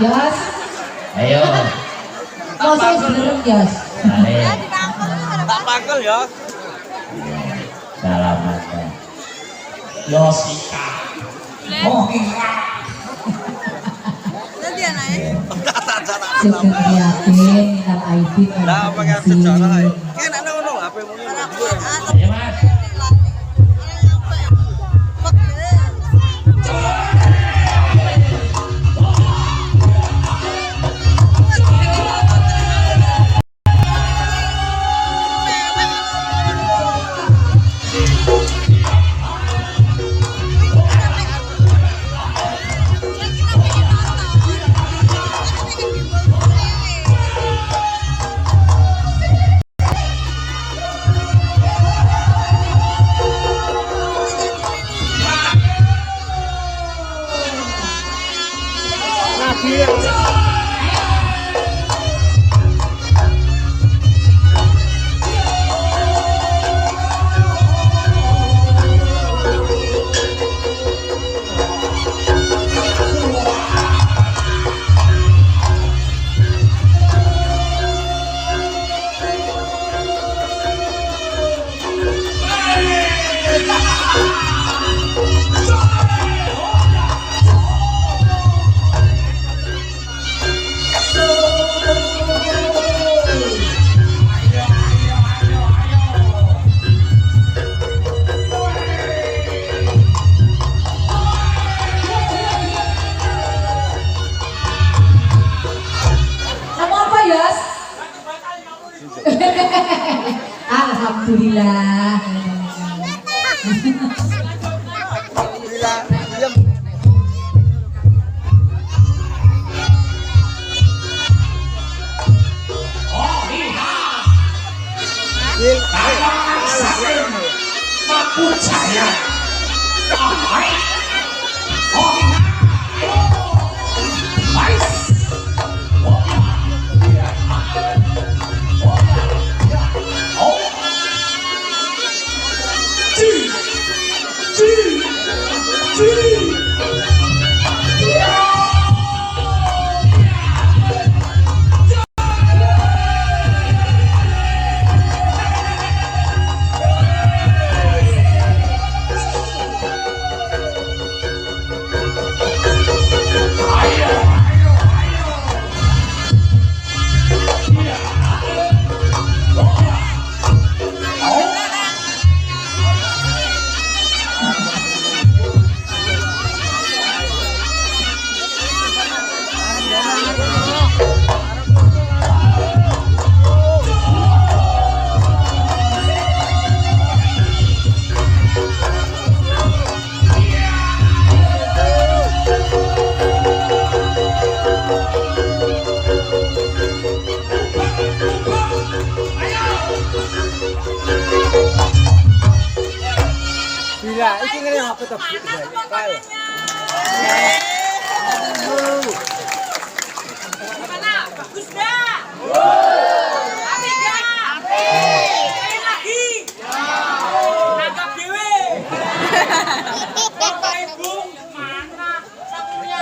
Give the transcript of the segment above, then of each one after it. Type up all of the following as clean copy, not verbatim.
Yos, ayo. masa sebelum Yos. Tak pangkel ya. Selamat. Yosika. Oh, Nanti anaknya. Sugeng yakin minal aidin wal Lah pakai faizin. sejarah ae. Kan ana ngono HP mu ini. Ayo Mas. Nama apa Yos? Alhamdulillah. Mampu jaya. Bila iki ngene apa to? Kae. Mana? Bagus dah. Apik dah. Apik. Lagi. Nangkap dewe. Bapak Ibu, mana sapunya?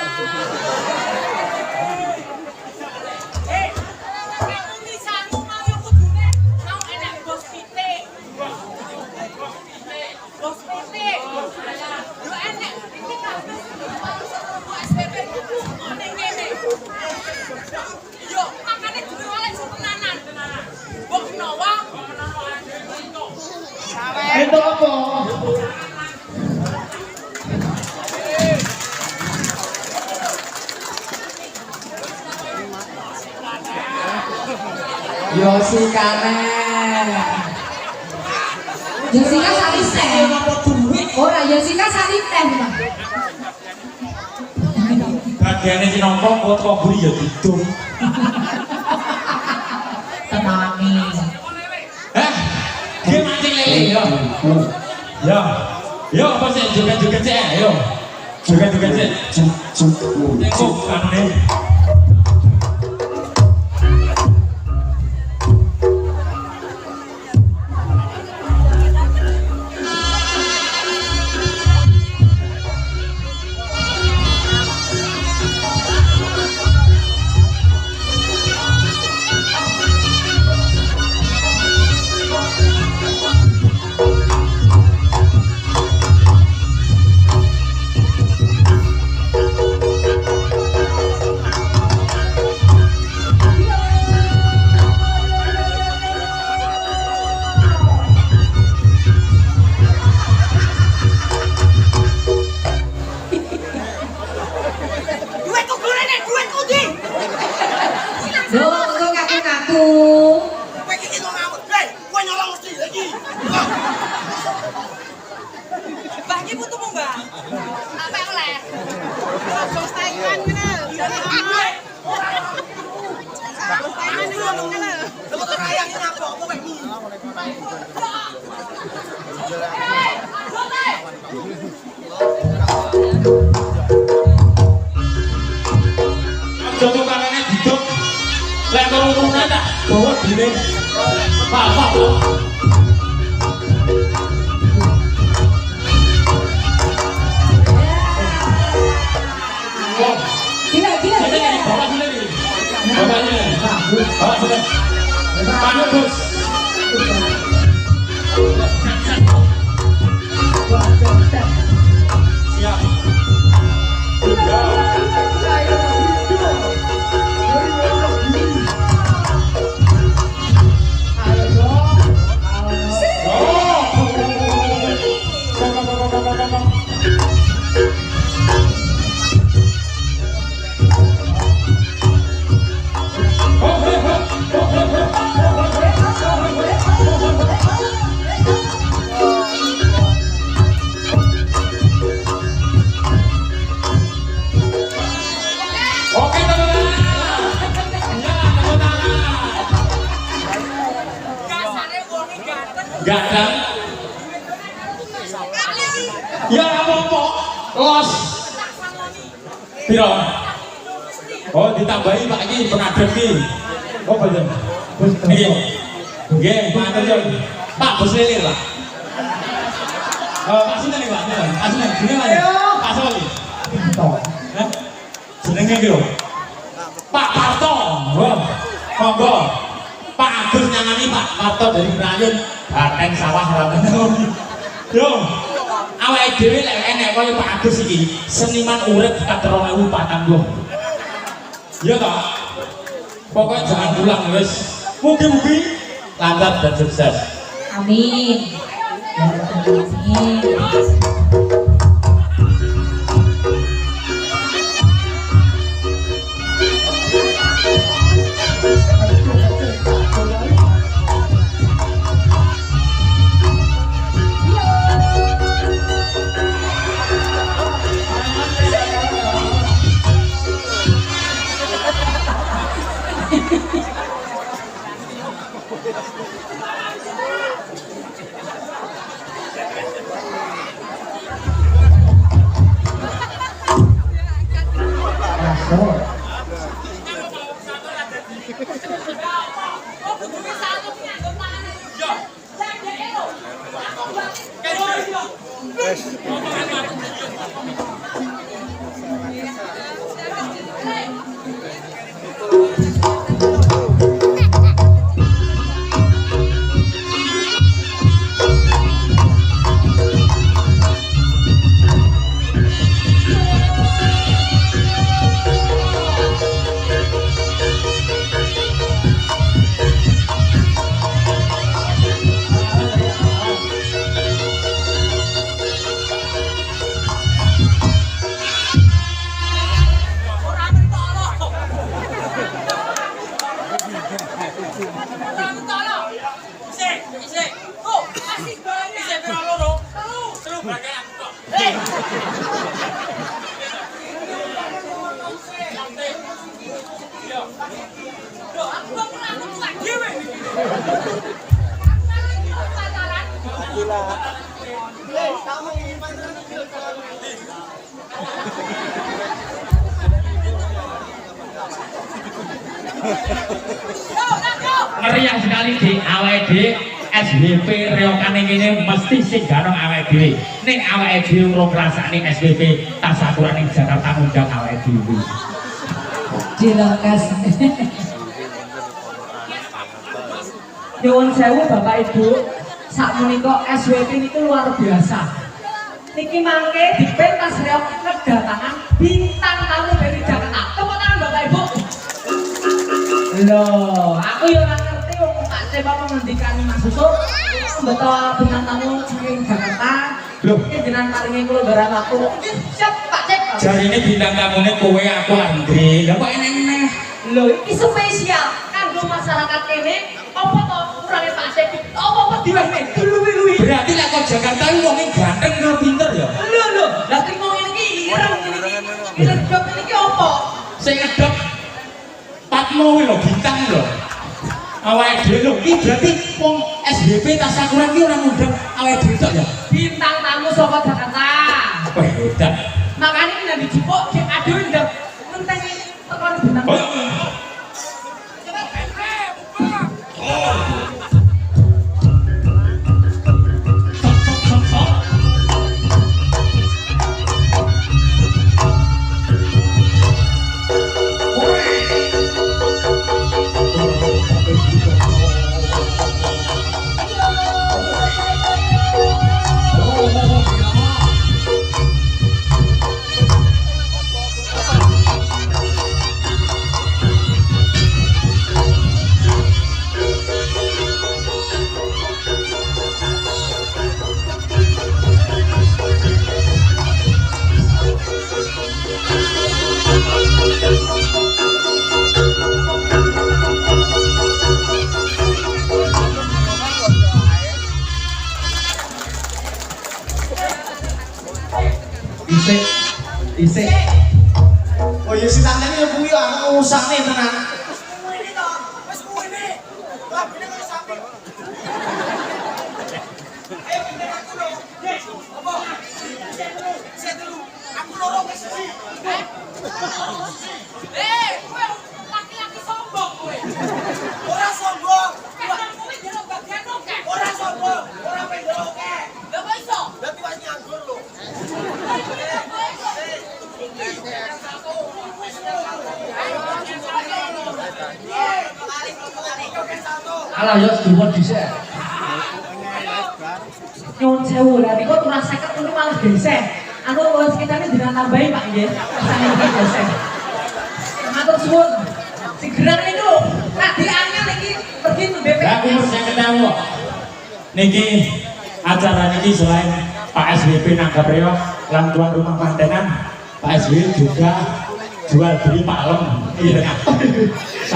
Kamu misalnya mau kudune, mau enak. itu apa? Yosikane. Jessica saling teh. Ora Jessica saling teh, Bang. Bagiannya si nongkrong kok buri ya gitu. Tenani. Dia mancing lele ya. Ya. Yo apa sih joget-joget sih ayo. Joget-joget sih. Tengok kan nih. Loh, kok ngaku-ngaku? Kowe iki kok ngamuk, Bre. Kowe nyolong mesti lagi. Mbah iki putumu, Mbah. Apa oleh? Saingan kene. Saingan iki kene. Lho kok rayang iki napa apa kowe iki? Jodoh karena hidup. Lek turun-turunan tak bawa dene. Pak. Gila. Sini, bawa sini. Bapaknya. Bawa sini. Panas, Bos. Siap. Oke, teman-teman. Ya, teman-teman. Kasare wong iki ganteng. Ganteng. Ya apa-apa. Los. Piro? Oh, ditambahi Pak iki pengadep iki. Oh, bener. Iki. Nggih, matur Jon. Pak bos lele, Pak. Pak sinten iki, Pak? Pak sinten? Jenenge Pak. Pak sapa iki? Hah? Jenenge iki lho. Pak Parto. Oh, monggo. Pak Agus nyangani Pak Parto dari Prayun. Bateng sawah ramen. Yo. Awake dhewe lek enek kaya Pak Agus iki, seniman urip katerone patangguh. Iya toh? Pokoknya jangan pulang wis. Mugi-mugi lancar dan sukses. Amin. Ya Rabbil Alamin. Meriah sekali di awake dhewe SBP reokane kene mesti sing gano awake dhewe. Ning awake dhewe ora ngrasakne SBP Tasyakuran ning Jakarta ngundang awake dhewe. Dilengkas. Nyuwun sewu Bapak Ibu, sakmenika SWP niku luar biasa. Niki mangke dipentas reok kedatangan bintang tamu dari Jakarta. Tepuk tangan Bapak Ibu. Loh, aku yo ora ngerti wong Pak Cepa mengendikan Mas Susu betul bintang tamu saking Jakarta. Loh, iki jenengan paringi kula barang aku. Siap Pak Cep. jarine bintang tamune kowe aku Andre. Lah kok eneh-eneh. Loh, iki spesial kanggo masyarakat kene. Apa to kurang Pak Cep? Apa diwehne? Luwi-luwi. Berarti lek kok Jakarta iki wong ganteng karo pinter ya. Lho, lah trimo ngene iki ireng ngene iki. Ireng job iki apa? Sing ngedok Patmo kuwi lho bintang lho. Awake dhewe lho iki berarti wong SBP Tasyakuran iki ora ngundang awake dhewe tok ya. Bintang tamu saka Jakarta. Wah, hebat. Makanya nek dijipuk cek aduh ndang ngenteni tekan bintang. Isik. Oh ya si tante ini kuwi lah usahane tenan. Ini toh, wis kuwi. Lah ini kok sampe. Ayo pindah aku dong. Apa? Saya dulu. Aku lorong wis siji. Kowe laki-laki sombong kowe. Ora sombong. Kowe delok bagian oke. Ora sombong, ora pengen oke. Lah kok iso? Lah tiwas nganggur lho. Alah yo dhuwur dhisik. Nyuwun sewu lah niku turun 50 niku malah gesek. Anu wis kitane ditambahi Pak nggih. Kesane iki gesek. Matur suwun. Segera niku tadi angel iki pergi ke BPS. Lah aku mesti ketemu. Niki acara niki selain Pak SBP nanggap reok lan tuan rumah mantenan, Pak SBP juga jual beli palem. Iya kan?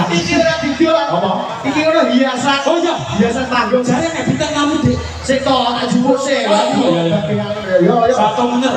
Iki ora dijual. Apa? Iki ora hiasan. Oh iya, Hiasan panggung. jare nek bintang tamu Dik. Sik to tak jupuk sik. Oh, iya. Yo yo. Satu bener.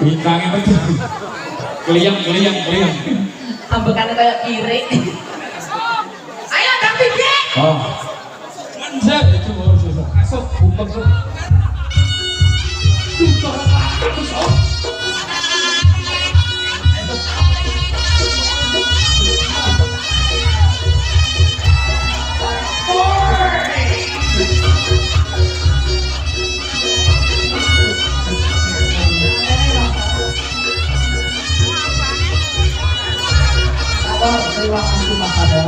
Bintangnya betul. Keliyang. Ambekane kayak kiri. Ayo Kang Bibi. Oh. Menjat itu harus susah. Asok bukan susah. Terima kasih Mas Ado.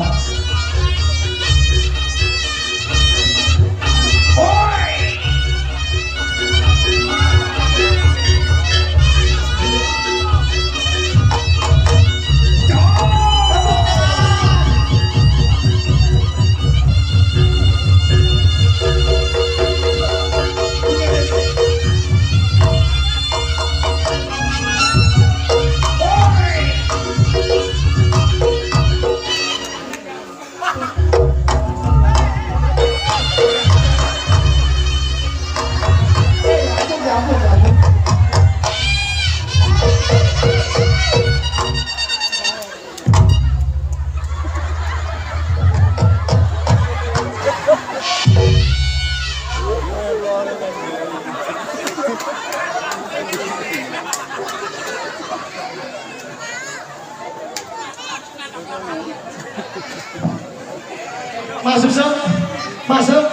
Masuk.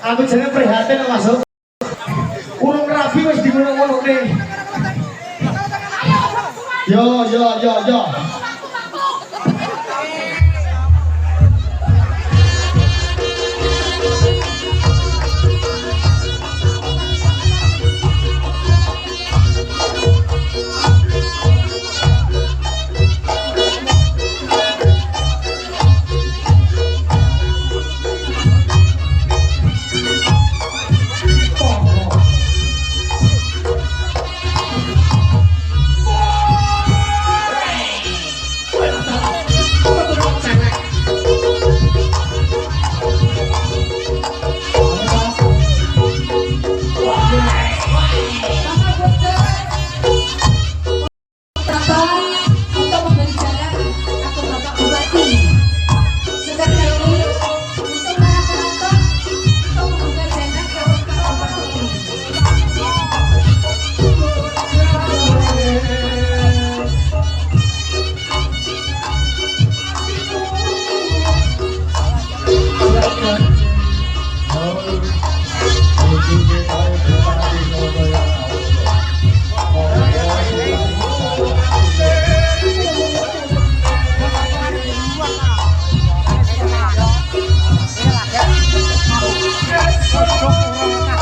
Aku jenenge prihatin masuk. Urung rabi wis digulung-gulung nih. Yo. Cukup